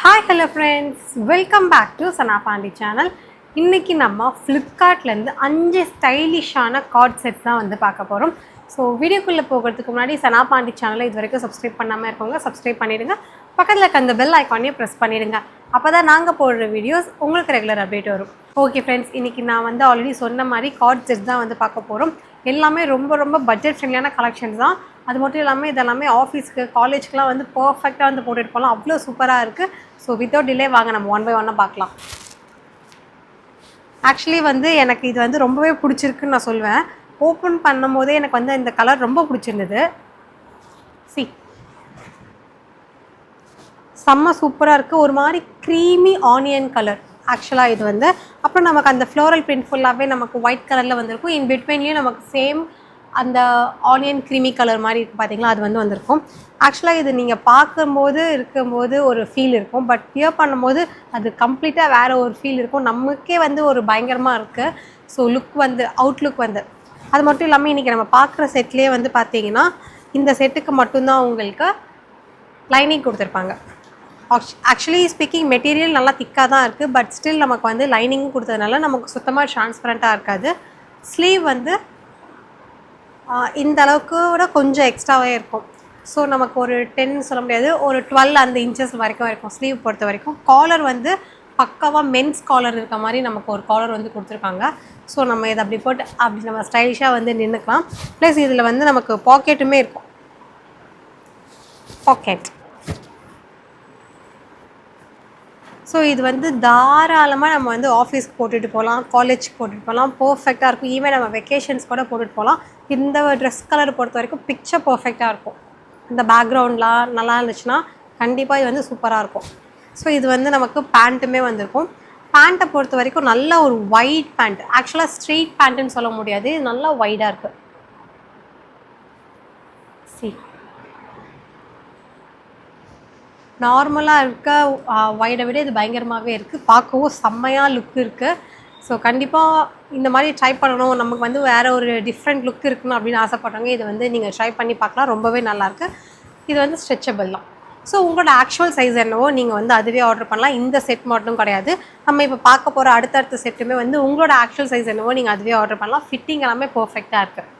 Hi hello friends, welcome back to Sana Pandi channel. இன்றைக்கி நம்ம ஃப்ளிப்கார்ட்லேருந்து 5 ஸ்டைலிஷான card set தான் வந்து பார்க்க போகிறோம். ஸோ வீடியோக்குள்ளே போகிறதுக்கு முன்னாடி சனா பாண்டி சேனலை இது வரைக்கும் சப்ஸ்கிரைப் பண்ணாமல் இருக்கவங்க சப்ஸ்கிரைப் பண்ணிவிடுங்க. பக்கத்தில் இருக்க அந்த பெல் ஐக்கானையும் ப்ரெஸ் பண்ணிவிடுங்க. அப்போ தான் நாங்கள் போடுற வீடியோஸ் உங்களுக்கு ரெகுலர் அப்டேட் வரும். ஓகே ஃப்ரெண்ட்ஸ், இன்றைக்கி நான் வந்து ஆல்ரெடி சொன்ன மாதிரி கார்ட் செட் தான் வந்து பார்க்க போகிறோம். எல்லாமே ரொம்ப பட்ஜெட் ஃப்ரெண்ட்லியான கலெக்ஷன்ஸ் தான். அது மட்டும் இல்லாமல் இதெல்லாமே ஆஃபீஸ்க்கு காலேஜ்க்குலாம் வந்து பர்ஃபெக்டாக வந்து போட்டுட்டு போகலாம். அவ்வளோ சூப்பராக இருக்குது. ஸோ வித்தவுட் டிலே வாங்க நம்ம ஒன் பை ஒன்னாக பார்க்கலாம். ஆக்சுவலி வந்து எனக்கு இது வந்து ரொம்பவே பிடிச்சிருக்குன்னு நான் சொல்வேன். ஓப்பன் பண்ணும் போதே எனக்கு வந்து இந்த கலர் ரொம்ப பிடிச்சிருந்தது. செம்ம சூப்பராக இருக்குது. ஒரு மாதிரி க்ரீமி ஆனியன் கலர் ஆக்சுவலாக இது வந்து. அப்புறம் நமக்கு அந்த ஃப்ளோரல் பிரிண்ட் ஃபுல்லாகவே நமக்கு ஒயிட் கலரில் வந்திருக்கும். இன் பிட்வீன்லேயும் நமக்கு சேம் அந்த ஆனியன் க்ரீமி கலர் மாதிரி இருக்குது பார்த்தீங்களா, அது வந்து வந்திருக்கும். ஆக்சுவலாக இது நீங்கள் பார்க்கும்போது இருக்கும்போது ஒரு ஃபீல் இருக்கும், பட் வியர் பண்ணும்போது அது கம்ப்ளீட்டாக வேறு ஒரு ஃபீல் இருக்கும். நமக்கே வந்து ஒரு பயங்கரமாக இருக்குது. ஸோ லுக் வந்து அவுட்லுக் வந்து அது மட்டும் இல்லாமல் இன்றைக்கி நம்ம பார்க்குற செட்லேயே வந்து பார்த்தீங்கன்னா இந்த செட்டுக்கு மட்டும்தான் உங்களுக்கு லைனிங் கொடுத்துருப்பாங்க. ஆக்சுவலி ஸ்பீக்கிங் மெட்டீரியல் நல்லா திக்காக தான் இருக்குது, பட் ஸ்டில் நமக்கு வந்து லைனிங்கும் கொடுத்ததுனால நமக்கு சுத்தமாக ட்ரான்ஸ்பரண்ட்டாக இருக்காது. ஸ்லீவ் வந்து இந்த அளவுக்கு விட கொஞ்சம் எக்ஸ்ட்ராவே இருக்கும். ஸோ நமக்கு ஒரு 10 சொல்ல முடியாது, ஒரு 12 அந்த இன்ச்சஸ் வரைக்கும் இருக்கும் ஸ்லீவ் பொறுத்த வரைக்கும். காலர் வந்து பக்காவாக மென்ஸ் காலர் இருக்க மாதிரி நமக்கு ஒரு காலர் வந்து கொடுத்துருக்காங்க. ஸோ நம்ம இதை அப்படி போட்டு அப்படி நம்ம ஸ்டைலிஷாக வந்து நின்றுக்கலாம். ப்ளஸ் இதில் வந்து நமக்கு பாக்கெட்டுமே இருக்கும். பாக்கெட் ஸோ இது வந்து தாராளமாக நம்ம வந்து ஆஃபீஸ்க்கு போட்டுட்டு போகலாம், காலேஜ்க்கு போட்டுட்டு போகலாம். பர்ஃபெக்டாக இருக்கும். ஈவன் நம்ம வெக்கேஷன்ஸ் கூட போட்டுட்டு போகலாம். இந்த ட்ரெஸ் கலர் பொறுத்த வரைக்கும் பிக்சர் பர்ஃபெக்டாக இருக்கும். இந்த பேக்ரவுண்ட்லாம் நல்லா இருந்துச்சுன்னா கண்டிப்பாக இது வந்து சூப்பராக இருக்கும். ஸோ இது வந்து நமக்கு பேண்ட்டுமே வந்திருக்கும். பேண்ட்டை பொறுத்த வரைக்கும் நல்ல ஒரு ஒயிட் பேண்ட். ஆக்சுவலாக ஸ்ட்ரெயிட் பேண்ட்டுன்னு சொல்ல முடியாது, இது நல்லா ஒய்டாக இருக்குது. நார்மலாக இருக்க ஒய்டை விட இது பயங்கரமாகவே இருக்குது. பார்க்கவும் செம்மையாக லுக் இருக்குது. ஸோ கண்டிப்பாக இந்த மாதிரி ட்ரை பண்ணணும், நமக்கு வந்து வேறு ஒரு டிஃப்ரெண்ட் லுக் இருக்கணும் அப்படின்னு ஆசைப்பட்றவங்க இது வந்து நீங்கள் ட்ரை பண்ணி பார்க்கலாம். ரொம்பவே நல்லாயிருக்கு. இது வந்து ஸ்ட்ரெச்சபிள் தான். ஸோ உங்களோட ஆக்சுவல் சைஸ் என்னவோ நீங்கள் வந்து அதுவே ஆர்டர் பண்ணலாம். இந்த செட் மட்டும் கிடையாது, நம்ம இப்போ பார்க்க போகிற அடுத்தடுத்த செட்டுமே வந்து உங்களோட ஆக்சுவல் சைஸ் என்னவோ நீங்கள் அதுவே ஆர்டர் பண்ணலாம். ஃபிட்டிங் எல்லாமே பர்ஃபெக்டாக இருக்குது.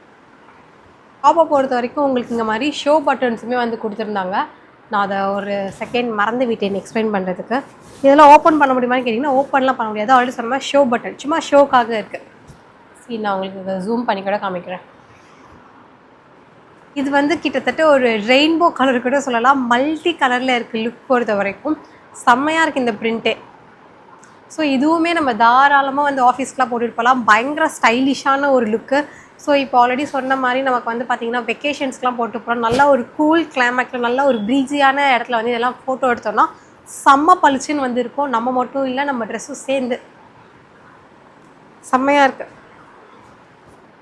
டாப்பை பொறுத்த வரைக்கும் உங்களுக்கு இந்த மாதிரி ஷோ பட்டன்ஸுமே வந்து கொடுத்துருந்தாங்க. நான் அதை ஒரு செகண்ட் மறந்து விட்டேன் எக்ஸ்பிளைன் பண்ணுறதுக்கு. இதெல்லாம் ஓப்பன் பண்ண முடியுமான்னு கேட்டிங்கன்னா ஓப்பன்லாம் பண்ண முடியாது. ஆல்ரெடி சொன்ன மாதிரி ஷோ பட்டன் சும்மா ஷோக்காக இருக்குது. சரி, நான் உங்களுக்கு இதை ஜூம் பண்ணி கூட காமிக்கிறேன். இது வந்து கிட்டத்தட்ட ஒரு ரெயின்போ கலர் கூட சொல்லலாம். மல்டி கலரில் இருக்குது. லுக் பொறுத்த வரைக்கும் செம்மையாக இருக்குது இந்த பிரிண்ட்டே. ஸோ இதுவுமே நம்ம தாராளமாக வந்து ஆஃபீஸ்க்கெலாம் போட்டுட்டு போகலாம். பயங்கர ஸ்டைலிஷான ஒரு லுக்கு. ஸோ இப்போ ஆல்ரெடி சொன்ன மாதிரி நமக்கு வந்து பார்த்திங்கன்னா வெக்கேஷன்ஸ்க்கெலாம் போட்டு போகிறோம். நல்லா ஒரு கூல் கிளைமேட்டில் நல்ல ஒரு ப்ரீஸியான இடத்துல வந்து இதெல்லாம் ஃபோட்டோ எடுத்தோம்னா செம்ம பளிச்சுன்னு வந்து இருக்கும். நம்ம மட்டும் இல்லை, நம்ம ட்ரெஸ்ஸும் சேர்ந்து செம்மையாக இருக்குது.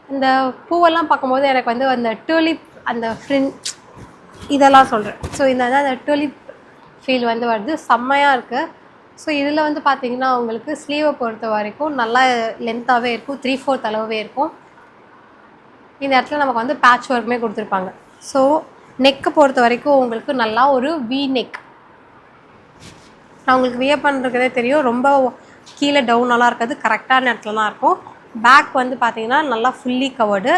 இந்த பூவெல்லாம் பார்க்கும்போது எனக்கு வந்து அந்த டூலிப் அந்த ஃப்ரிண்ட் இதெல்லாம் சொல்கிறேன். ஸோ இந்த அந்த டூலிப் ஃபீல் வந்து வருது. செம்மையாக இருக்குது. ஸோ இதில் வந்து பார்த்திங்கன்னா உங்களுக்கு ஸ்லீவை பொறுத்த வரைக்கும் நல்லா லென்த்தாகவே இருக்கும். 3/4 அளவே இருக்கும். இந்த இடத்துல நமக்கு வந்து பேட்ச் ஒர்க்குமே கொடுத்துருப்பாங்க. ஸோ நெக்கை பொறுத்த வரைக்கும் உங்களுக்கு நல்லா ஒரு வி நெக். நான் உங்களுக்கு வியர் பண்ணுறதே தெரியும், ரொம்ப கீழே டவுனெல்லாம் இருக்காது, கரெக்டான இடத்துல தான் இருக்கும். பேக் வந்து பார்த்திங்கன்னா நல்லா ஃபுல்லி கவர்டு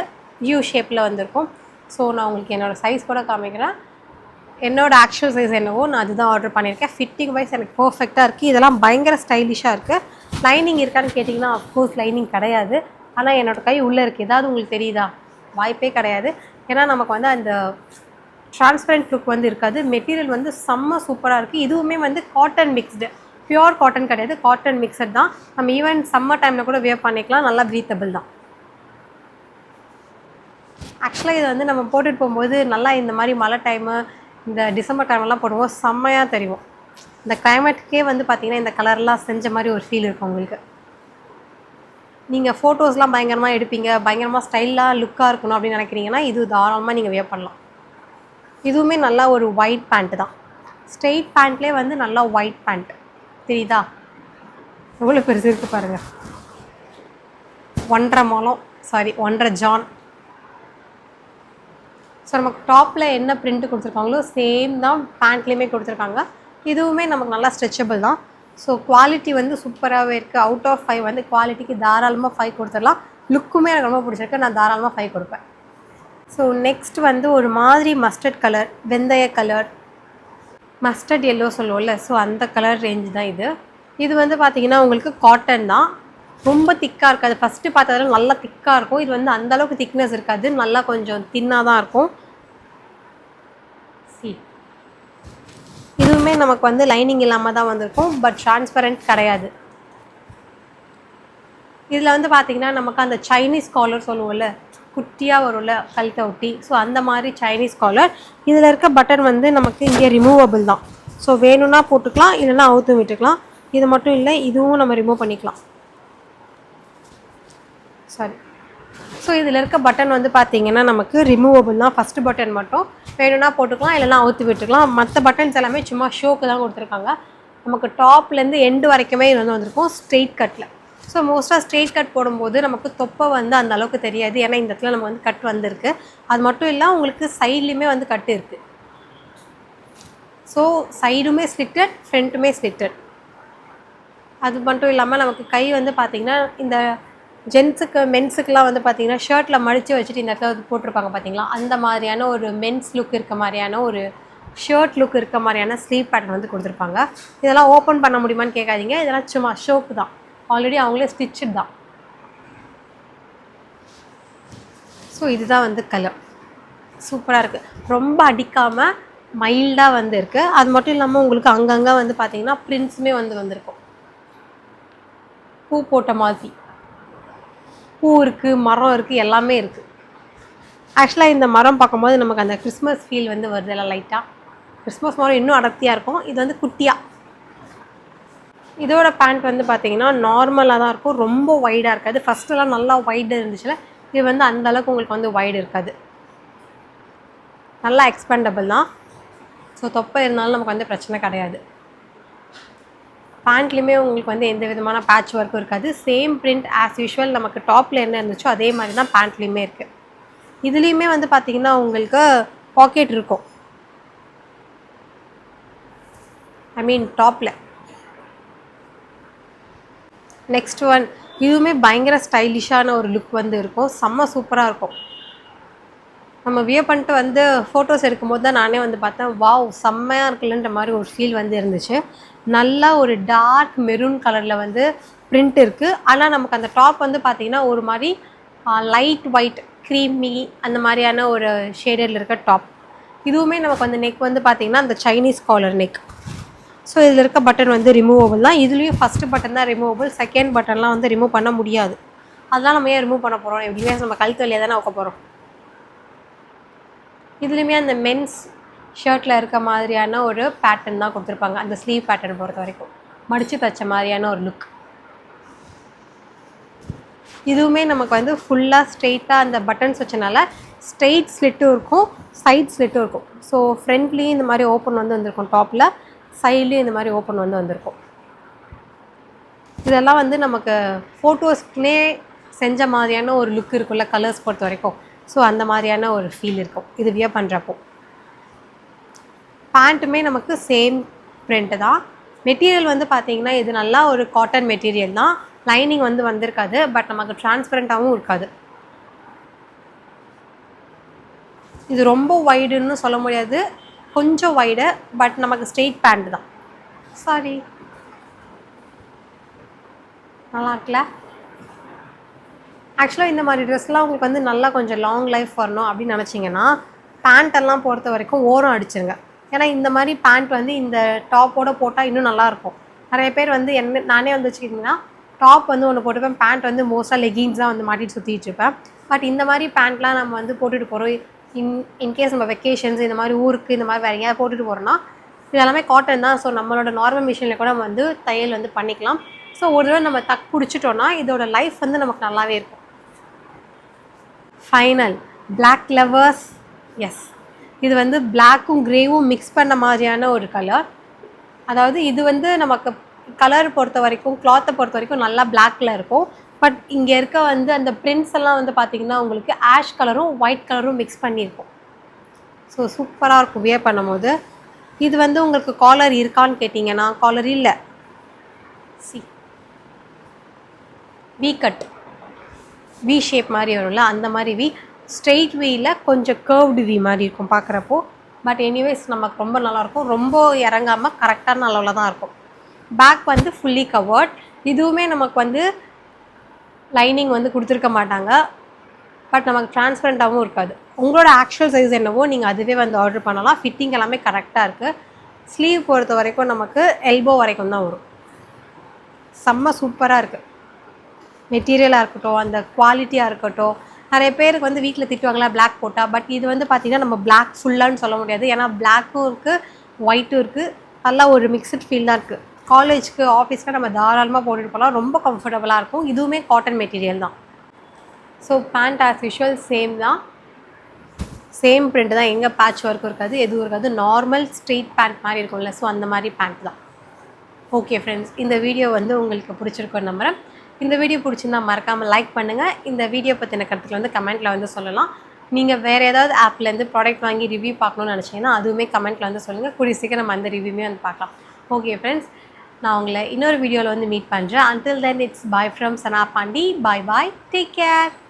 யூ ஷேப்பில் வந்திருக்கும். ஸோ நான் உங்களுக்கு என்னோடய சைஸ் கூட காமிக்கிறேன். என்னோடய ஆக்சுவல் சைஸ் என்னவோ நான் அதுதான் ஆர்டர் பண்ணியிருக்கேன். ஃபிட்டிங் வைஸ் எனக்கு பர்ஃபெக்டாக இருக்குது. இதெல்லாம் பயங்கர ஸ்டைலிஷாக இருக்குது. லைனிங் இருக்கான்னு கேட்டிங்கன்னா அஃப்கோர்ஸ் லைனிங் கிடையாது. ஆனால் என்னோடய கை உள்ளே இருக்குது. ஏதாவது உங்களுக்கு தெரியுதா? வாய்ப்பே கிடையாது. ஏன்னா நமக்கு வந்து அந்த ட்ரான்ஸ்பரண்ட் லுக் வந்து இருக்காது. மெட்டீரியல் வந்து செம்ம சூப்பராக இருக்குது. இதுவுமே வந்து காட்டன் மிக்ஸ்டு, பியூர் காட்டன் கிடையாது, காட்டன் மிக்சட் தான். நம்ம ஈவன் சம்மர் டைமில் கூட வியர் பண்ணிக்கலாம். நல்லா ப்ரீத்தபிள் தான். ஆக்சுவலாக இது வந்து நம்ம போட்டுட்டு போகும்போது நல்லா இந்த மாதிரி மழை டைமு, இந்த டிசம்பர் டைம்லாம் போடும்போது செம்மையாக தெரியும். இந்த கிளைமேட்டுக்கே வந்து பார்த்திங்கன்னா இந்த கலர்லாம் செஞ்ச மாதிரி ஒரு ஃபீல் இருக்கும் உங்களுக்கு. நீங்கள் ஃபோட்டோஸ்லாம் பயங்கரமாக எடுப்பீங்க, பயங்கரமாக ஸ்டைலாக லுக்காக இருக்கணும் அப்படின்னு நினைக்கிறீங்கன்னா இது தாராளமாக நீங்கள் வியர் பண்ணலாம். இதுவுமே நல்லா ஒரு ஒயிட் பேண்ட்டு தான். ஸ்ட்ரெயிட் பேண்ட்லேயே வந்து நல்லா ஒயிட் பேண்ட் தெரியுதா, எவ்வளோ பெருசு இருக்குது பாருங்கள். 1.5 முழம், சாரி 1.5 ஜான். ஸோ நமக்கு டாப்பில் என்ன பிரிண்ட்டு கொடுத்துருக்காங்களோ சேம் தான் பேண்ட்லேயுமே கொடுத்துருக்காங்க. இதுவுமே நமக்கு நல்லா ஸ்ட்ரெச்சபிள் தான். ஸோ குவாலிட்டி வந்து சூப்பராகவே இருக்குது. அவுட் ஆஃப் 5 வந்து குவாலிட்டிக்கு தாராளமாக 5 கொடுத்துடலாம். லுக்குமே எனக்கு ரொம்ப பிடிச்சிருக்கு. நான் தாராளமாக 5 கொடுப்பேன். ஸோ நெக்ஸ்ட் வந்து ஒரு மாதிரி மஸ்டர்ட் கலர், வெந்தய கலர், மஸ்டர்ட் எல்லோ சொல்லுவோம்ல, ஸோ அந்த கலர் ரேஞ்ச் தான் இது. இது வந்து பார்த்திங்கன்னா உங்களுக்கு காட்டன் தான். ரொம்ப திக்காக இருக்காது. ஃபஸ்ட்டு பார்த்ததில் நல்லா திக்காக இருக்கும். இது வந்து அந்தளவுக்கு திக்னஸ் இருக்காது. நல்லா கொஞ்சம் தின்னாக தான் இருக்கும். இதுவுமே நமக்கு வந்து லைனிங் இல்லாமல் தான் வந்திருக்கும். பட் டிரான்ஸ்பரண்ட் கிடையாது. இதில் வந்து பார்த்திங்கன்னா நமக்கு அந்த சைனீஸ் காலர் சொல்லுவோம்ல, குட்டியாக வரும்ல கழுத்தை ஒட்டி, ஸோ அந்த மாதிரி சைனீஸ் காலர். இதில் இருக்க பட்டன் வந்து நமக்கு இங்கே ரிமூவபிள் தான். ஸோ வேணும்னா போட்டுக்கலாம், இல்லைனா அவுத்து விட்டுக்கலாம். இது மட்டும் இல்லை, இதுவும் நம்ம ரிமூவ் பண்ணிக்கலாம். சாரி. ஸோ இதில் இருக்க பட்டன் வந்து பார்த்திங்கன்னா நமக்கு ரிமூவபிள் தான். ஃபஸ்ட்டு பட்டன் மட்டும் வேணும்னா போட்டுக்கலாம், இல்லைனா அவுத்து விட்டுக்கலாம். மற்ற பட்டன்ஸ் எல்லாமே சும்மா ஷோக்கு தான் கொடுத்துருக்காங்க. நமக்கு டாப்லேருந்து எண்டு வரைக்குமே இது வந்து வந்திருக்கும் ஸ்ட்ரெயிட் கட்டில். ஸோ மோஸ்ட்டாக ஸ்ட்ரெயிட் கட் போடும்போது நமக்கு தொப்பை வந்து அந்த அளவுக்கு தெரியாது. ஏன்னா இந்த இடத்துல நம்ம வந்து கட் வந்திருக்கு. அது மட்டும் இல்லை, உங்களுக்கு சைட்லேயுமே வந்து கட்டு இருக்குது. ஸோ சைடுமே ஸ்லிட்டட், ஃப்ரண்ட்டுமே ஸ்லிட்டட். அது மட்டும் இல்லாமல் நமக்கு கை வந்து பார்த்திங்கன்னா இந்த ஜென்ஸுக்கு மென்ஸுக்கெலாம் வந்து பார்த்திங்கன்னா ஷர்ட்டில் மடித்து வச்சுட்டு இந்த இடத்துல போட்டிருப்பாங்க பார்த்திங்களா, அந்த மாதிரியான ஒரு மென்ஸ் லுக் இருக்க மாதிரியான ஒரு ஷர்ட் லுக் இருக்க மாதிரியான ஸ்லீவ் பேட்டர்ன் வந்து கொடுத்துருப்பாங்க. இதெல்லாம் ஓப்பன் பண்ண முடியுமான்னு கேட்காதீங்க. இதெல்லாம் சும்மா ஷோக்கு தான். ஆல்ரெடி அவங்களே ஸ்டிச்சு தான். ஸோ இதுதான் வந்து கலர். சூப்பராக இருக்குது. ரொம்ப அடிக்காமல் மைல்டாக வந்து இருக்குது. அது மட்டும் இல்லாமல் உங்களுக்கு அங்கங்கே வந்து பார்த்திங்கன்னா பிரிண்ட்ஸுமே வந்து வந்திருக்கும். பூ போட்ட மாதிரி பூ இருக்குது, மரம் இருக்குது, எல்லாமே இருக்குது. ஆக்சுவலாக இந்த மரம் பார்க்கும்போது நமக்கு அந்த கிறிஸ்மஸ் ஃபீல் வந்து வருது. எல்லாம் லைட்டாக கிறிஸ்மஸ் மரம் இன்னும் அடர்த்தியாக இருக்கும். இது வந்து குட்டியாக. இதோட பேண்ட் வந்து பார்த்திங்கன்னா நார்மலாக தான் இருக்கும். ரொம்ப வைடாக இருக்காது. ஃபஸ்ட்டெல்லாம் நல்லா வைடு இருந்துச்சுல, இது வந்து அந்தளவுக்கு உங்களுக்கு வந்து வைடு இருக்காது. நல்லா எக்ஸ்பெண்டபிள் தான். ஸோ தொப்பை இருந்தாலும் நமக்கு வந்து பிரச்சனை கிடையாது. பேண்ட்லேயுமே உங்களுக்கு வந்து எந்த விதமான பேட்ச் ஒர்க்கும் இருக்காது. சேம் பிரிண்ட் ஆஸ் யூஷுவல் நமக்கு டாப்பில் என்ன இருந்துச்சோ அதே மாதிரி தான் பேண்ட்லேயுமே இருக்குது. இதுலேயுமே வந்து பார்த்திங்கன்னா உங்களுக்கு பாக்கெட் இருக்கும். ஐ மீன் டாப்பில். நெக்ஸ்ட் ஒன், இதுவுமே பயங்கர ஸ்டைலிஷான ஒரு லுக் வந்து இருக்கும். செம்ம சூப்பராக இருக்கும். நம்ம வியர் பண்ணிட்டு வந்து ஃபோட்டோஸ் எடுக்கும்போது தான் நானே வந்து பார்த்தேன், வாவ் செம்மையாக இருக்குல்லன்ற மாதிரி ஒரு ஃபீல் வந்து இருந்துச்சு. நல்லா ஒரு டார்க் மெரூன் கலரில் வந்து பிரிண்ட் இருக்குது. ஆனால் நமக்கு அந்த டாப் வந்து பார்த்திங்கன்னா ஒரு மாதிரி லைட் ஒயிட் க்ரீமி அந்த மாதிரியான ஒரு ஷேடரில் இருக்க டாப். இதுவுமே நமக்கு வந்து நெக் வந்து பார்த்திங்கன்னா அந்த சைனீஸ் காலர் நெக். ஸோ இதில் இருக்க பட்டன் வந்து ரிமூவபிள் தான். இதுலேயும் ஃபஸ்ட்டு பட்டன் தான் ரிமூவபிள். செகண்ட் பட்டன்லாம் வந்து ரிமூவ் பண்ண முடியாது. அதெல்லாம் நம்ம ஏன் ரிமூவ் பண்ண போகிறோம்? எப்படியுமே நம்ம கழுத்து வழியாக தானே வைக்க போகிறோம். இதுலேயுமே அந்த மென்ஸ் ஷர்ட்டில் இருக்க மாதிரியான ஒரு பேட்டர்ன் தான் கொடுத்துருப்பாங்க. அந்த ஸ்லீவ் பேட்டர்ன் பொறுத்த வரைக்கும் மடித்து தைச்ச மாதிரியான ஒரு லுக். இதுவுமே நமக்கு வந்து ஃபுல்லாக ஸ்ட்ரெயிட்டாக அந்த பட்டன்ஸ் வச்சனால ஸ்ட்ரெயிட் ஸ்லிட்டும் இருக்கும், சைட் ஸ்லிட்டும் இருக்கும். ஸோ ஃப்ரண்ட்லேயும் இந்த மாதிரி ஓப்பன் வந்து வந்திருக்கும், டாப்பில் சைட்லேயும் இந்த மாதிரி ஓப்பன் வந்து வந்திருக்கும். இதெல்லாம் வந்து நமக்கு ஃபோட்டோஸ்க்குனே செஞ்ச மாதிரியான ஒரு லுக் இருக்கும்ல கலர்ஸ் பொறுத்த வரைக்கும். ஸோ அந்த மாதிரியான ஒரு ஃபீல் இருக்கும் இது வியர் பண்ணுறப்போ. பேண்ட்டுமே நமக்கு சேம் பிரிண்ட்டு தான். மெட்டீரியல் வந்து பார்த்திங்கன்னா இது நல்லா ஒரு காட்டன் மெட்டீரியல் தான். லைனிங் வந்து வந்திருக்காது. பட் நமக்கு டிரான்ஸ்பரண்ட்டாகவும் இருக்காது. இது ரொம்ப வைடுன்னு சொல்ல முடியாது, கொஞ்சம் வைடு. பட் நமக்கு ஸ்ட்ரெயிட் பேண்ட் தான். சாரி, நல்லா இருக்குல்ல? ஆக்சுவலாக இந்த மாதிரி ட்ரெஸ்லாம் உங்களுக்கு வந்து நல்லா கொஞ்சம் லாங் லைஃப் வரணும் அப்படின்னு நினச்சிங்கன்னா பேண்ட்டெல்லாம் பொறுத்த வரைக்கும் ஓரம் அடிச்சுருங்க. ஏன்னா இந்த மாதிரி பேண்ட் வந்து இந்த டாப்போடு போட்டால் இன்னும் நல்லாயிருக்கும். நிறைய பேர் வந்து நானே வந்து வச்சுக்கிட்டிங்கன்னா டாப் வந்து ஒன்று போட்டுப்பேன், பேண்ட் வந்து மோஸ்ட்டாக லெகின்ஸ் தான் வந்து மாட்டிட்டு சுற்றிட்டு இருப்பேன். பட் இந்த மாதிரி பேண்ட்லாம் நம்ம வந்து போட்டுட்டு போகிறோம். இன்கேஸ் நம்ம வெக்கேஷன்ஸ் இந்த மாதிரி ஊருக்கு இந்த மாதிரி வேறு எங்கேயாவது போட்டுட்டு போகிறோன்னா இது எல்லாமே காட்டன் தான். ஸோ நம்மளோட நார்மல் மிஷினில் கூட நம்ம வந்து தையல் வந்து பண்ணிக்கலாம். ஸோ ஒரு தடவை நம்ம தக் பிடிச்சிட்டோன்னா இதோட லைஃப் வந்து நமக்கு நல்லாவே இருக்கும். Final black lovers. எஸ், இது வந்து பிளாக்கும் க்ரேவும் மிக்ஸ் பண்ண மாதிரியான ஒரு கலர். அதாவது இது வந்து நமக்கு கலர் பொறுத்த வரைக்கும் கிளாத்தை பொறுத்த வரைக்கும் நல்லா பிளாக்கில் இருக்கும். பட் இங்கே இருக்க வந்து அந்த பிரிண்ட்ஸ் எல்லாம் வந்து பார்த்திங்கன்னா உங்களுக்கு ஆஷ் கலரும் ஒயிட் கலரும் மிக்ஸ் பண்ணியிருக்கும். ஸோ சூப்பராக இருக்கும் வியர் பண்ணும்போது. இது வந்து உங்களுக்கு காலர் இருக்கான்னு கேட்டிங்கன்னா காலர் இல்லை. C V cut, we shape மாதிரி வரும்ல, அந்த மாதிரி வி. ஸ்ட்ரெயிட் வீயில் கொஞ்சம் கர்வ்டு வி மாதிரி இருக்கும் பார்க்குறப்போ. பட் எனிவேஸ் நமக்கு ரொம்ப நல்லாயிருக்கும். ரொம்ப இறங்காமல் கரெக்டான அளவில் தான் இருக்கும். பேக் வந்து ஃபுல்லி கவர்ட். இதுவுமே நமக்கு வந்து லைனிங் வந்து கொடுத்துருக்க மாட்டாங்க. பட் நமக்கு ட்ரான்ஸ்பரண்ட்டாகவும் இருக்காது. உங்களோட ஆக்சுவல் சைஸ் என்னவோ நீங்கள் அதுவே வந்து ஆர்டர் பண்ணலாம். ஃபிட்டிங் எல்லாமே கரெக்டாக இருக்குது. ஸ்லீவ் பொறுத்த வரைக்கும் நமக்கு எல்போ வரைக்கும் தான் வரும். செம்ம சூப்பராக இருக்குது. மெட்டீரியலாக இருக்கட்டும், அந்த குவாலிட்டியாக இருக்கட்டும். நிறைய பேருக்கு வந்து வீட்டில் திட்டுவாங்களா பிளாக் போட்டால். பட் இது வந்து பார்த்திங்கன்னா நம்ம பிளாக் ஃபுல்லான்னு சொல்ல முடியாது. ஏன்னா பிளாக்கும் இருக்குது, ஒயிட்டும் இருக்குது. நல்லா ஒரு மிக்சட் ஃபீல் தான் இருக்குது. காலேஜ்க்கு ஆஃபீஸ்க்கு நம்ம தாராளமாக போட்டுட்டு போகலாம். ரொம்ப கம்ஃபர்டபுளாக இருக்கும். இதுவுமே காட்டன் மெட்டீரியல் தான். So pant as usual same தான், சேம் பிரிண்ட் தான். எங்கே பேட்ச் ஒர்க்கும் இருக்காது, எதுவும் இருக்காது. நார்மல் ஸ்ட்ரெயிட் பேண்ட் மாதிரி இருக்கும்ல, ஸோ அந்த மாதிரி பேண்ட் தான். ஓகே ஃப்ரெண்ட்ஸ், இந்த வீடியோ வந்து உங்களுக்கு பிடிச்சிருக்குன்னு நம்புகிறேன். இந்த வீடியோ பிடிச்சிருந்தா மறக்காமல் லைக் பண்ணுங்கள். இந்த வீடியோ பற்றின கருத்துக்கள் வந்து கமெண்ட்டில் வந்து சொல்லலாம். நீங்கள் வேறு ஏதாவது ஆப்லேருந்து ப்ராடக்ட் வாங்கி ரிவ்யூ பார்க்கணுன்னு நினச்சிங்கன்னா அதுவுமே கமெண்ட்டில் வந்து சொல்லுங்கள். கூடிய சீக்கிரம் நம்ம அந்த ரிவ்யூமே வந்து பார்க்கலாம். ஓகே ஃப்ரெண்ட்ஸ், நான் உங்களை இன்னொரு வீடியோவில் வந்து மீட் பண்ணுறேன். Until then, it's bye from Sana Pandi. Bye bye. Take care.